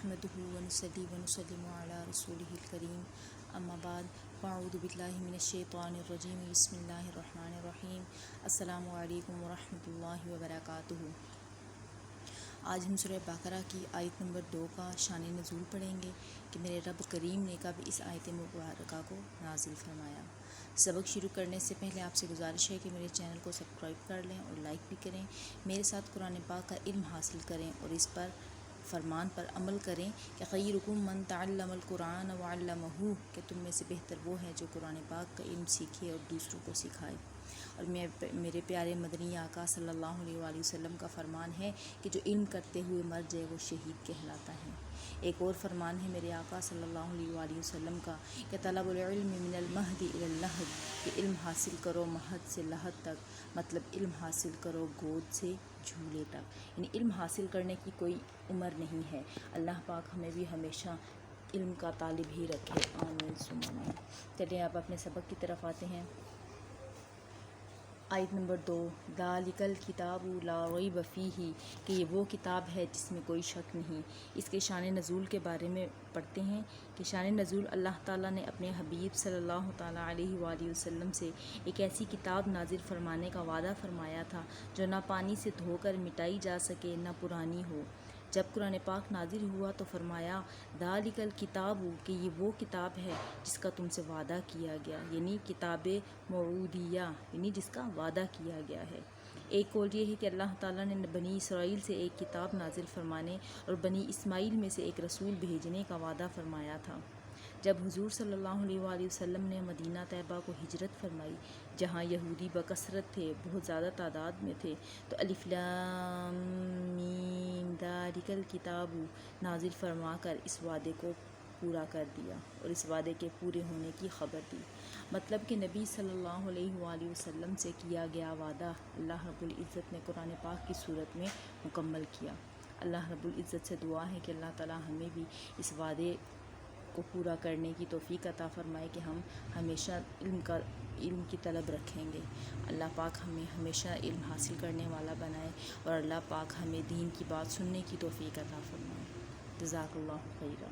नहमदुहु व नुसल्ली व नुसल्लिमु अला रसूलिहिल करीम अम्मा बाद फ़अऊज़ु बिल्लाहि मिनश्शैतानिर्रजीम बिस्मिल्लाहिर्रहमानिर्रहीम अस्सलामु अलैकुम व रहमतुल्लाहि व बरकातुहू। आज हम सूरह बकरा की आयत नंबर 2 का शान नज़ूल पढ़ेंगे कि मेरे रब करीम ने कब इस आयत मुबारका को नाजिल फरमाया। सबक शुरू करने से पहले आपसे गुजारिश है कि मेरे चैनल को सब्सक्राइब कर लें और लाइक भी करें। मेरे साथ कुरान पाक का इल्म हासिल करें और इस पर फरमान पर अमल करें कि खैरुकुम मन तअल्लमल कुरान व अल्लमहू, कि तुम में से बेहतर वो है जो कुरान पाक का इल्म सीखे और दूसरों को सिखाए। और मेरे प्यारे मदनी आका सल्लल्लाहु अलैहि वसल्लम का फरमान है कि जो इल्म करते हुए मर जाए वो शहीद कहलाता है। एक और फरमान है मेरे आका सल्लल्लाहु अलैहि वसल्लम का कि तलबुल इल्म मिनल महदी इलल लहद, कि इल्म हासिल करो महद से लहद तक, मतलब इल्म हासिल करो गोद से झूले तक। यानी इल्म हासिल करने की कोई उम्र नहीं है। अल्लाह पाक हमें भी हमेशा इल्म का तालिब ही रखे, आमीन सुम्मा आमीन। चलिए आप अपने सबक की तरफ आते हैं। आयत नंबर 2, ज़ालिकल किताबु ला रैब फ़ीही, कि ये वो किताब है जिसमें कोई शक नहीं। इसके शान नज़ूल के बारे में पढ़ते हैं कि शान नज़ूल अल्लाह ताला ने अपने हबीब सल्लल्लाहु ताला अलैहि वसल्लम से एक ऐसी किताब नाजिल फरमाने का वादा फरमाया था जो ना पानी से धोकर मिटाई जा सके ना पुरानी हो। जब कुरान पाक नाजिल हुआ तो फरमाया ज़ालिकल किताबु, कि ये वो किताब है जिसका तुमसे वादा किया गया, यानी किताब मऊदिया, यानी जिसका वादा किया गया है। एक कौल ये है कि अल्लाह ताला ने बनी इसराइल से एक किताब नाजिल फरमाने और बनी इस्माइल में से एक रसूल भेजने का वादा फरमाया था। जब हुजूर सल्लल्लाहु अलैहि वसल्लम ने मदीना तैयबा को हिजरत फरमाई, जहाँ यहूदी बकसरत थे, बहुत ज़्यादा तादाद में थे, तो अलिफ लाम मीम ज़ालिकल किताबु नाजिल फरमा कर इस वादे को पूरा कर दिया और इस वादे के पूरे होने की ख़बर दी। मतलब कि नबी सल्लल्लाहु अलैहि वसल्लम से किया गया वादा अल्लाह रब्बुल इज़्ज़त ने कुरान पाक की सूरत में मुकम्मल किया। अल्लाह रब्बुल इज़्ज़त से दुआ है कि अल्लाह ताला हमें भी इस वादे को पूरा करने की तौफीक अता फ़रमाए कि हम हमेशा इल्म की तलब रखेंगे। अल्लाह पाक हमें हमेशा इल्म हासिल करने वाला बनाए और अल्लाह पाक हमें दीन की बात सुनने की तौफीक अता फ़रमाए। जज़ाकल्लाहु खैरा।